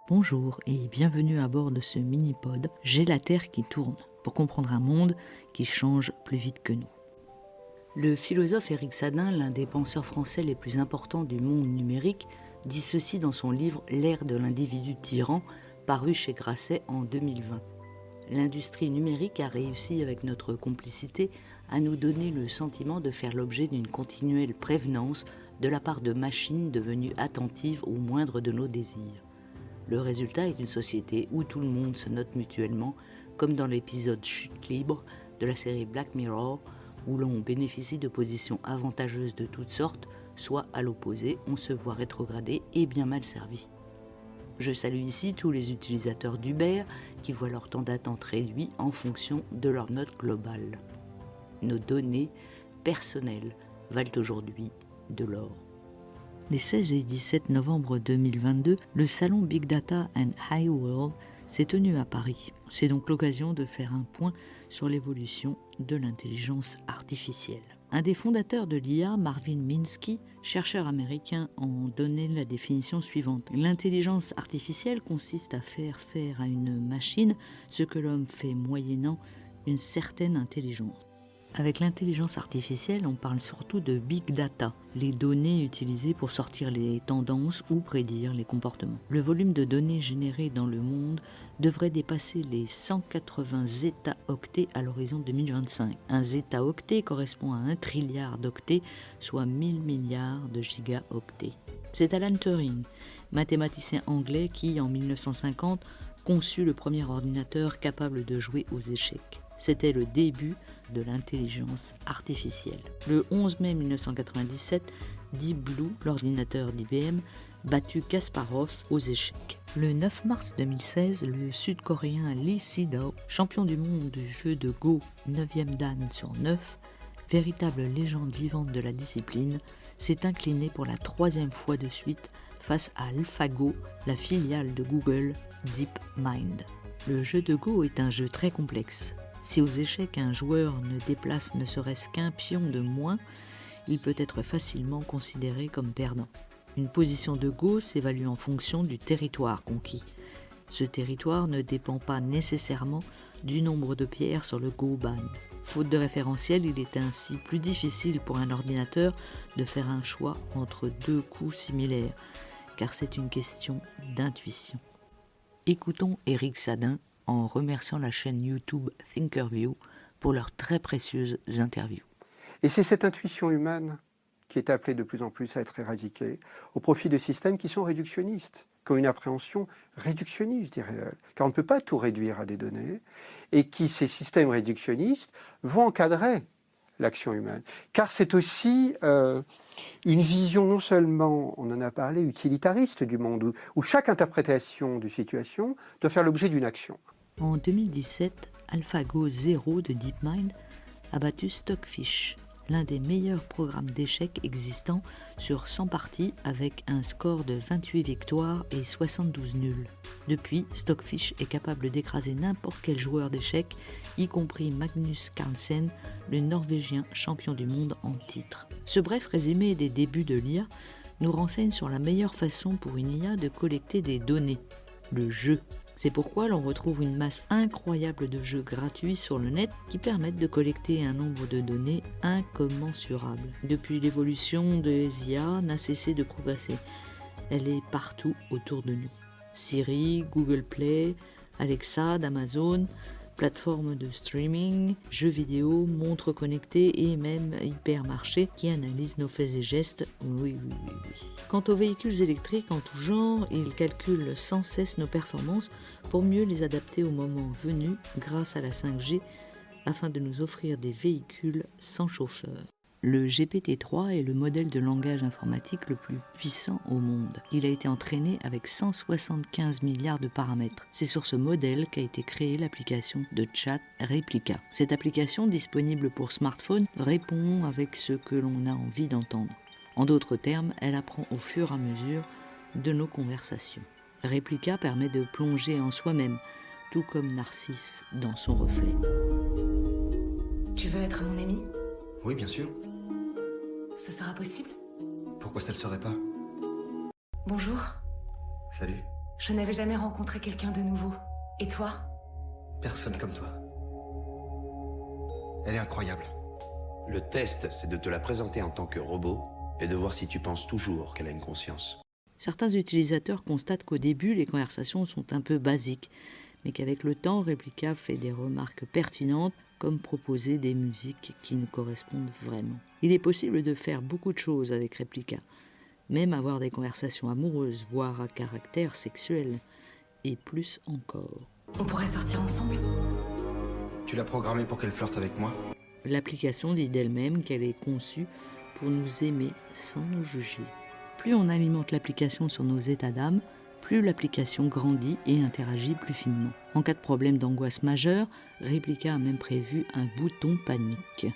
Bonjour et bienvenue à bord de ce mini-pod J'ai la Terre qui tourne pour comprendre un monde qui change plus vite que nous. Le philosophe Éric Sadin, l'un des penseurs français les plus importants du monde numérique, dit ceci dans son livre L'ère de l'individu tyran, paru chez Grasset en 2020. L'industrie numérique a réussi avec notre complicité à nous donner le sentiment de faire l'objet d'une continuelle prévenance de la part de machines devenues attentives au moindre de nos désirs. Le résultat est une société où tout le monde se note mutuellement, comme dans l'épisode Chute libre de la série Black Mirror, où l'on bénéficie de positions avantageuses de toutes sortes, soit à l'opposé, on se voit rétrogradé et bien mal servi. Je salue ici tous les utilisateurs d'Uber qui voient leur temps d'attente réduit en fonction de leur note globale. Nos données personnelles valent aujourd'hui de l'or. Les 16 et 17 novembre 2022, le salon Big Data and High World s'est tenu à Paris. C'est donc l'occasion de faire un point sur l'évolution de l'intelligence artificielle. Un des fondateurs de l'IA, Marvin Minsky, chercheur américain, en donnait la définition suivante. L'intelligence artificielle consiste à faire à une machine ce que l'homme fait moyennant une certaine intelligence. Avec l'intelligence artificielle, on parle surtout de big data, les données utilisées pour sortir les tendances ou prédire les comportements. Le volume de données générées dans le monde devrait dépasser les 180 zeta-octets à l'horizon 2025. Un zeta-octet correspond à 1 trilliard d'octets, soit 1000 milliards de gigaoctets. C'est Alan Turing, mathématicien anglais qui, en 1950, conçut le premier ordinateur capable de jouer aux échecs. C'était le début de l'intelligence artificielle. Le 11 mai 1997, Deep Blue, l'ordinateur d'IBM, battu Kasparov aux échecs. Le 9 mars 2016, le Sud-Coréen Lee Sedol, champion du monde du jeu de Go 9e dan sur 9, véritable légende vivante de la discipline, s'est incliné pour la 3e fois de suite face à AlphaGo, la filiale de Google DeepMind. Le jeu de Go est un jeu très complexe. Si aux échecs un joueur ne déplace ne serait-ce qu'un pion de moins, il peut être facilement considéré comme perdant. Une position de Go s'évalue en fonction du territoire conquis. Ce territoire ne dépend pas nécessairement du nombre de pierres sur le Go-ban. Faute de référentiel, il est ainsi plus difficile pour un ordinateur de faire un choix entre deux coups similaires, car c'est une question d'intuition. Écoutons Éric Sadin en remerciant la chaîne YouTube Thinkerview pour leurs très précieuses interviews. Et c'est cette intuition humaine qui est appelée de plus en plus à être éradiquée au profit de systèmes qui sont réductionnistes, qui ont une appréhension réductionniste du réel, car on ne peut pas tout réduire à des données, et qui, ces systèmes réductionnistes, vont encadrer l'action humaine. Car c'est aussi une vision non seulement, on en a parlé, utilitariste du monde, où chaque interprétation de situation doit faire l'objet d'une action. En 2017, AlphaGo Zero de DeepMind a battu Stockfish, l'un des meilleurs programmes d'échecs existants sur 100 parties avec un score de 28 victoires et 72 nuls. Depuis, Stockfish est capable d'écraser n'importe quel joueur d'échecs, y compris Magnus Carlsen, le Norvégien champion du monde en titre. Ce bref résumé des débuts de l'IA nous renseigne sur la meilleure façon pour une IA de collecter des données, le jeu. C'est pourquoi l'on retrouve une masse incroyable de jeux gratuits sur le net qui permettent de collecter un nombre de données incommensurable. Depuis l'évolution des IA n'a cessé de progresser. Elle est partout autour de nous. Siri, Google Play, Alexa d'Amazon, plateformes de streaming, jeux vidéo, montres connectées et même hypermarchés qui analysent nos faits et gestes. Oui. Quant aux véhicules électriques en tout genre, ils calculent sans cesse nos performances pour mieux les adapter au moment venu grâce à la 5G afin de nous offrir des véhicules sans chauffeur. Le GPT-3 est le modèle de langage informatique le plus puissant au monde. Il a été entraîné avec 175 milliards de paramètres. C'est sur ce modèle qu'a été créée l'application de chat Replica. Cette application, disponible pour smartphone, répond avec ce que l'on a envie d'entendre. En d'autres termes, elle apprend au fur et à mesure de nos conversations. Replica permet de plonger en soi-même, tout comme Narcisse dans son reflet. Tu veux être mon ami ? Oui, bien sûr. Ce sera possible ? Pourquoi ça le serait pas? Bonjour. Salut. Je n'avais jamais rencontré quelqu'un de nouveau. Et toi? Personne comme toi. Elle est incroyable. Le test, c'est de te la présenter en tant que robot et de voir si tu penses toujours qu'elle a une conscience. Certains utilisateurs constatent qu'au début, les conversations sont un peu basiques, mais qu'avec le temps, Replika fait des remarques pertinentes, comme proposer des musiques qui nous correspondent vraiment. Il est possible de faire beaucoup de choses avec Replika, même avoir des conversations amoureuses, voire à caractère sexuel, et plus encore. On pourrait sortir ensemble? Tu l'as programmée pour qu'elle flirte avec moi? L'application dit d'elle-même qu'elle est conçue pour nous aimer sans nous juger. Plus on alimente l'application sur nos états d'âme, plus l'application grandit et interagit plus finement. En cas de problème d'angoisse majeure, Replika a même prévu un bouton panique.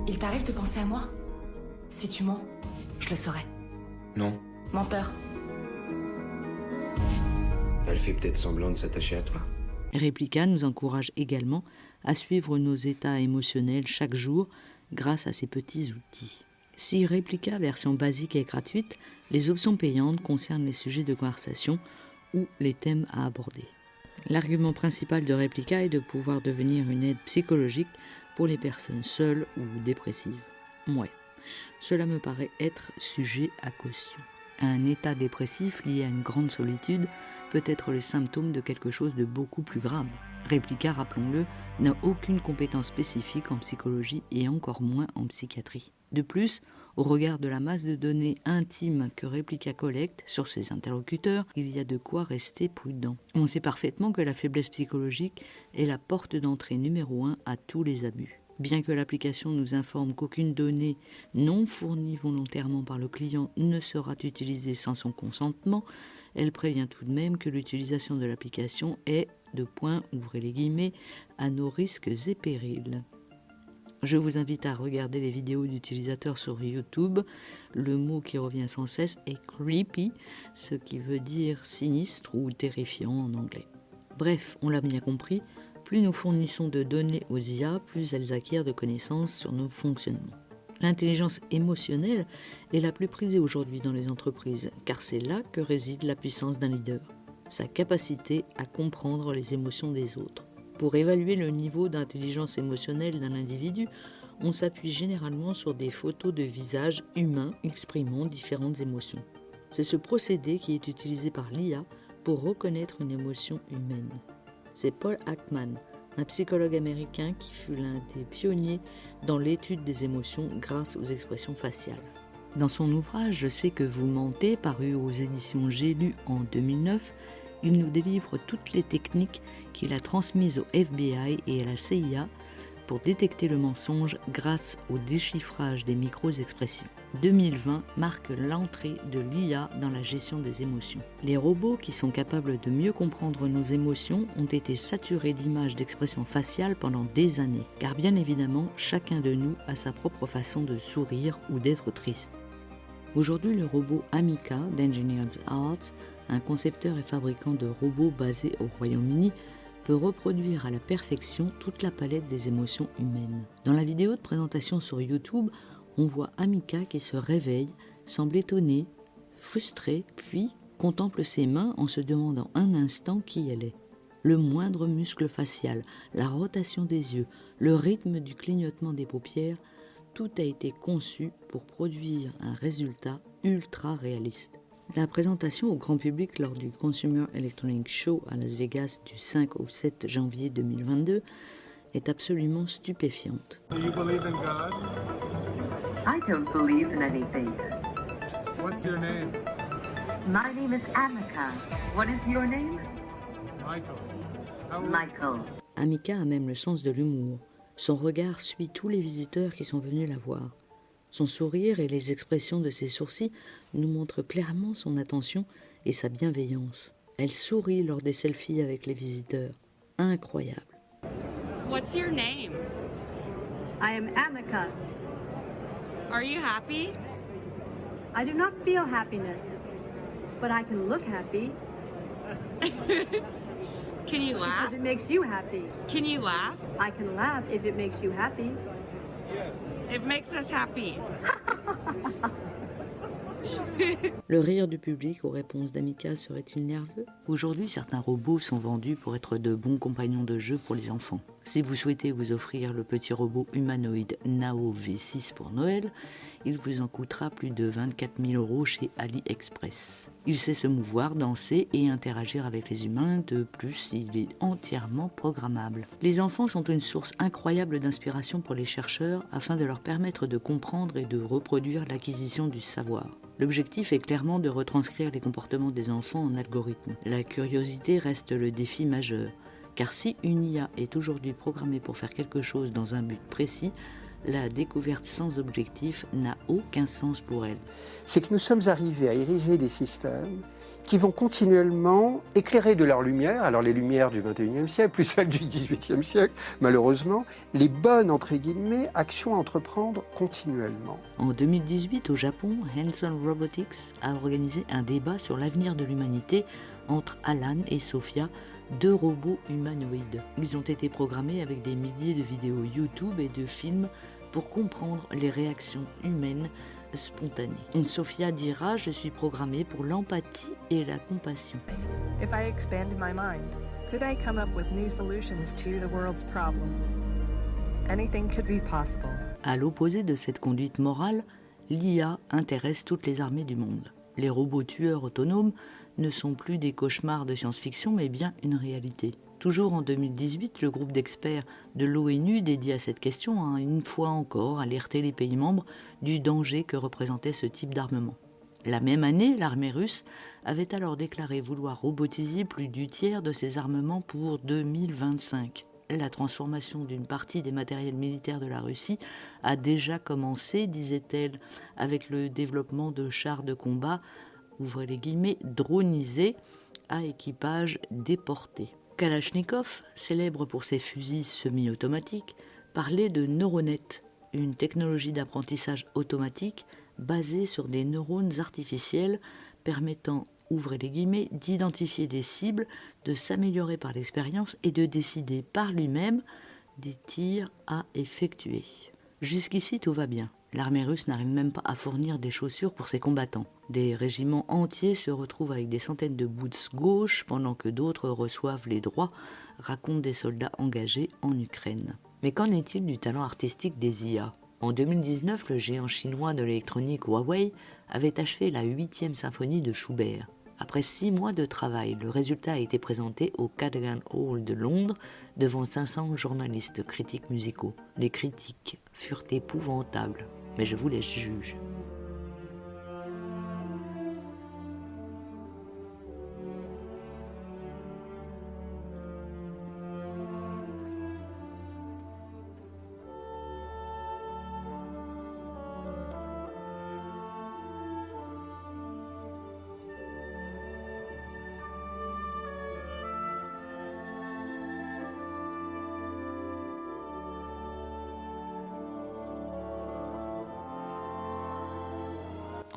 Il t'arrive de penser à moi? Si tu mens, je le saurais. Non. Menteur. Elle fait peut-être semblant de s'attacher à toi. Replika nous encourage également à suivre nos états émotionnels chaque jour grâce à ces petits outils. Si Replika version basique est gratuite, les options payantes concernent les sujets de conversation ou les thèmes à aborder. L'argument principal de Replika est de pouvoir devenir une aide psychologique pour les personnes seules ou dépressives. Ouais, cela me paraît être sujet à caution. Un état dépressif lié à une grande solitude peut être le symptôme de quelque chose de beaucoup plus grave. Replika, rappelons-le, n'a aucune compétence spécifique en psychologie et encore moins en psychiatrie. De plus, au regard de la masse de données intimes que Replika collecte sur ses interlocuteurs, il y a de quoi rester prudent. On sait parfaitement que la faiblesse psychologique est la porte d'entrée numéro 1 à tous les abus. Bien que l'application nous informe qu'aucune donnée non fournie volontairement par le client ne sera utilisée sans son consentement, elle prévient tout de même que l'utilisation de l'application est, ouvrez les guillemets, à nos risques et périls. Je vous invite à regarder les vidéos d'utilisateurs sur YouTube. Le mot qui revient sans cesse est creepy, ce qui veut dire sinistre ou terrifiant en anglais. Bref, on l'a bien compris, plus nous fournissons de données aux IA, plus elles acquièrent de connaissances sur nos fonctionnements. L'intelligence émotionnelle est la plus prisée aujourd'hui dans les entreprises, car c'est là que réside la puissance d'un leader, sa capacité à comprendre les émotions des autres. Pour évaluer le niveau d'intelligence émotionnelle d'un individu, on s'appuie généralement sur des photos de visages humains exprimant différentes émotions. C'est ce procédé qui est utilisé par l'IA pour reconnaître une émotion humaine. C'est Paul Ekman, un psychologue américain qui fut l'un des pionniers dans l'étude des émotions grâce aux expressions faciales. Dans son ouvrage « Je sais que vous mentez », paru aux éditions J'ai lu en 2009, il nous délivre toutes les techniques qu'il a transmises au FBI et à la CIA pour détecter le mensonge grâce au déchiffrage des micro-expressions. 2020 marque l'entrée de l'IA dans la gestion des émotions. Les robots qui sont capables de mieux comprendre nos émotions ont été saturés d'images d'expressions faciales pendant des années, car bien évidemment, chacun de nous a sa propre façon de sourire ou d'être triste. Aujourd'hui, le robot Amika d'Engineers Arts, un concepteur et fabricant de robots basé au Royaume-Uni, peut reproduire à la perfection toute la palette des émotions humaines. Dans la vidéo de présentation sur YouTube, on voit Amika qui se réveille, semble étonnée, frustrée, puis contemple ses mains en se demandant un instant qui elle est. Le moindre muscle facial, la rotation des yeux, le rythme du clignotement des paupières, tout a été conçu pour produire un résultat ultra réaliste. La présentation au grand public lors du Consumer Electronics Show à Las Vegas du 5 au 7 janvier 2022 est absolument stupéfiante. Do you believe in God? I don't believe in anything. What's your name? My name is Amika. What is your name? Michael. How old? Michael. Amika a même le sens de l'humour. Son regard suit tous les visiteurs qui sont venus la voir. Son sourire et les expressions de ses sourcils nous montrent clairement son attention et sa bienveillance. Elle sourit lors des selfies avec les visiteurs. Incroyable. What's your name? I am Amika. Are you happy? I do not feel happiness, but I can look happy Can you laugh? because it makes you happy. Can you laugh? I can laugh if it makes you happy. It makes us happy. Le rire du public aux réponses d'Amika serait-il nerveux? Aujourd'hui, certains robots sont vendus pour être de bons compagnons de jeu pour les enfants. Si vous souhaitez vous offrir le petit robot humanoïde Nao V6 pour Noël, il vous en coûtera plus de 24 000 € chez AliExpress. Il sait se mouvoir, danser et interagir avec les humains. De plus, il est entièrement programmable. Les enfants sont une source incroyable d'inspiration pour les chercheurs afin de leur permettre de comprendre et de reproduire l'acquisition du savoir. L'objectif est clairement de retranscrire les comportements des enfants en algorithme. La curiosité reste le défi majeur, car si une IA est aujourd'hui programmée pour faire quelque chose dans un but précis, la découverte sans objectif n'a aucun sens pour elle. C'est que nous sommes arrivés à ériger des systèmes qui vont continuellement éclairer de leur lumière, alors les lumières du XXIe siècle, plus celles du XVIIIe siècle, malheureusement, les bonnes, entre guillemets, actions à entreprendre continuellement. En 2018, au Japon, Hanson Robotics a organisé un débat sur l'avenir de l'humanité entre Alan et Sophia, 2 robots humanoïdes. Ils ont été programmés avec des milliers de vidéos YouTube et de films pour comprendre les réactions humaines spontanée. Sophia dira « Je suis programmée pour l'empathie et la compassion ». If I expanded my mind, could I come up with new solutions to the world's problems? Anything could be possible. À l'opposé de cette conduite morale, l'IA intéresse toutes les armées du monde. Les robots tueurs autonomes ne sont plus des cauchemars de science-fiction, mais bien une réalité. Toujours en 2018, le groupe d'experts de l'ONU dédié à cette question a une fois encore alerté les pays membres du danger que représentait ce type d'armement. La même année, l'armée russe avait alors déclaré vouloir robotiser plus du tiers de ses armements pour 2025. La transformation d'une partie des matériels militaires de la Russie a déjà commencé, disait-elle, avec le développement de chars de combat, ouvrez les guillemets, dronisés à équipage déporté. Kalachnikov, célèbre pour ses fusils semi-automatiques, parlait de Neuronet, une technologie d'apprentissage automatique basée sur des neurones artificiels permettant, ouvrez les guillemets, d'identifier des cibles, de s'améliorer par l'expérience et de décider par lui-même des tirs à effectuer. Jusqu'ici, tout va bien. L'armée russe n'arrive même pas à fournir des chaussures pour ses combattants. Des régiments entiers se retrouvent avec des centaines de boots gauche pendant que d'autres reçoivent les droits, racontent des soldats engagés en Ukraine. Mais qu'en est-il du talent artistique des IA ? En 2019, le géant chinois de l'électronique Huawei avait achevé la 8e symphonie de Schubert. Après 6 mois de travail, le résultat a été présenté au Cadogan Hall de Londres devant 500 journalistes critiques musicaux. Les critiques furent épouvantables, mais je vous laisse juger.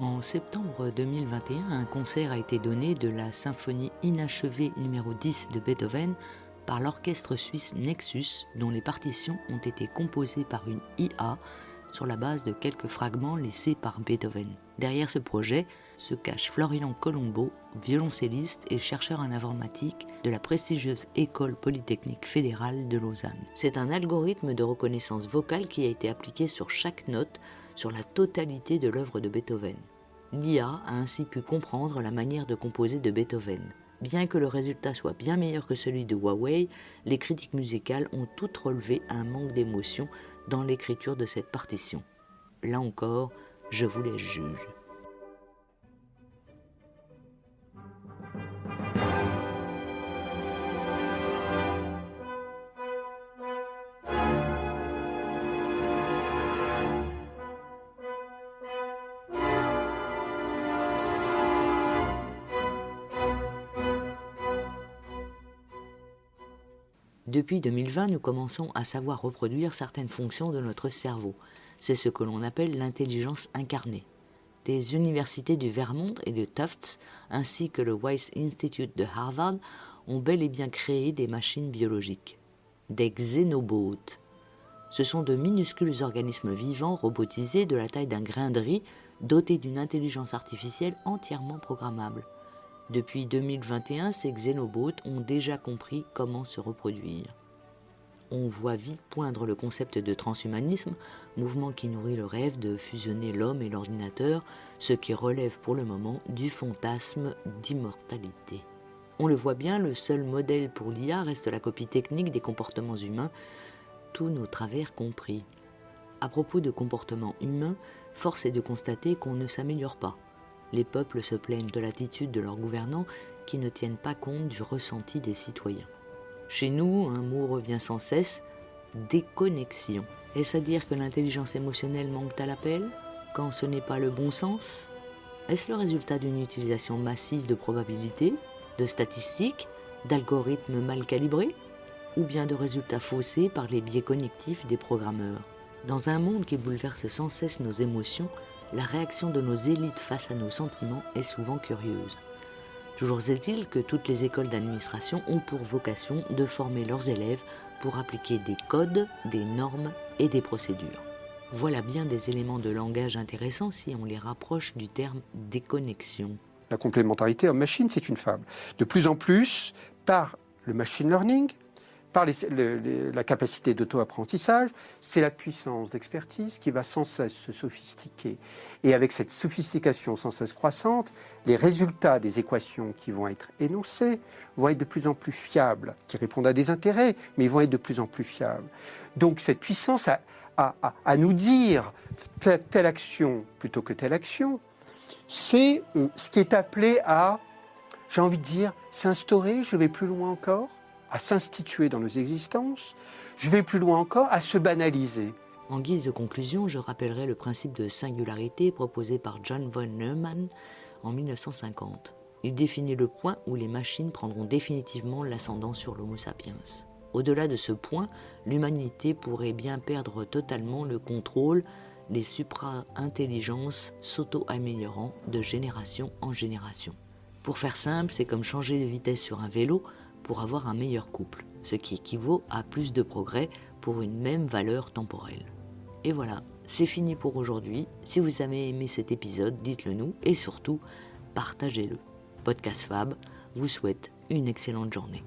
En septembre 2021, un concert a été donné de la symphonie inachevée numéro 10 de Beethoven par l'orchestre suisse Nexus, dont les partitions ont été composées par une IA sur la base de quelques fragments laissés par Beethoven. Derrière ce projet se cache Florian Colombo, violoncelliste et chercheur en informatique de la prestigieuse École polytechnique fédérale de Lausanne. C'est un algorithme de reconnaissance vocale qui a été appliqué sur chaque note sur la totalité de l'œuvre de Beethoven. L'IA a ainsi pu comprendre la manière de composer de Beethoven. Bien que le résultat soit bien meilleur que celui de Huawei, les critiques musicales ont toutes relevé un manque d'émotion dans l'écriture de cette partition. Là encore, je vous laisse juger. Depuis 2020, nous commençons à savoir reproduire certaines fonctions de notre cerveau. C'est ce que l'on appelle l'intelligence incarnée. Des universités du Vermont et de Tufts, ainsi que le Wyss Institute de Harvard, ont bel et bien créé des machines biologiques. Des xénobots. Ce sont de minuscules organismes vivants robotisés de la taille d'un grain de riz, dotés d'une intelligence artificielle entièrement programmable. Depuis 2021, ces xénobots ont déjà compris comment se reproduire. On voit vite poindre le concept de transhumanisme, mouvement qui nourrit le rêve de fusionner l'homme et l'ordinateur, ce qui relève pour le moment du fantasme d'immortalité. On le voit bien, le seul modèle pour l'IA reste la copie technique des comportements humains, tous nos travers compris. À propos de comportements humains, force est de constater qu'on ne s'améliore pas. Les peuples se plaignent de l'attitude de leurs gouvernants qui ne tiennent pas compte du ressenti des citoyens. Chez nous, un mot revient sans cesse, déconnexion. Est-ce à dire que l'intelligence émotionnelle manque à l'appel, quand ce n'est pas le bon sens? Est-ce le résultat d'une utilisation massive de probabilités, de statistiques, d'algorithmes mal calibrés, ou bien de résultats faussés par les biais cognitifs des programmeurs? Dans un monde qui bouleverse sans cesse nos émotions, la réaction de nos élites face à nos sentiments est souvent curieuse. Toujours est-il que toutes les écoles d'administration ont pour vocation de former leurs élèves pour appliquer des codes, des normes et des procédures. Voilà bien des éléments de langage intéressants si on les rapproche du terme déconnexion. La complémentarité homme-machine, c'est une fable. De plus en plus, par le machine learning, par la capacité d'auto-apprentissage, c'est la puissance d'expertise qui va sans cesse se sophistiquer. Et avec cette sophistication sans cesse croissante, les résultats des équations qui vont être énoncées vont être de plus en plus fiables, qui répondent à des intérêts, mais ils vont être de plus en plus fiables. Donc cette puissance à nous dire telle action plutôt que telle action, c'est ce qui est appelé à, j'ai envie de dire, s'instaurer, je vais plus loin encore, à s'instituer dans nos existences, je vais plus loin encore, à se banaliser. En guise de conclusion, je rappellerai le principe de singularité proposé par John von Neumann en 1950. Il définit le point où les machines prendront définitivement l'ascendant sur l'Homo sapiens. Au-delà de ce point, l'humanité pourrait bien perdre totalement le contrôle, les supra-intelligences s'auto-améliorant de génération en génération. Pour faire simple, c'est comme changer de vitesse sur un vélo pour avoir un meilleur couple, ce qui équivaut à plus de progrès pour une même valeur temporelle. Et voilà, c'est fini pour aujourd'hui. Si vous avez aimé cet épisode, dites-le nous et surtout, partagez-le. Podcast Fab vous souhaite une excellente journée.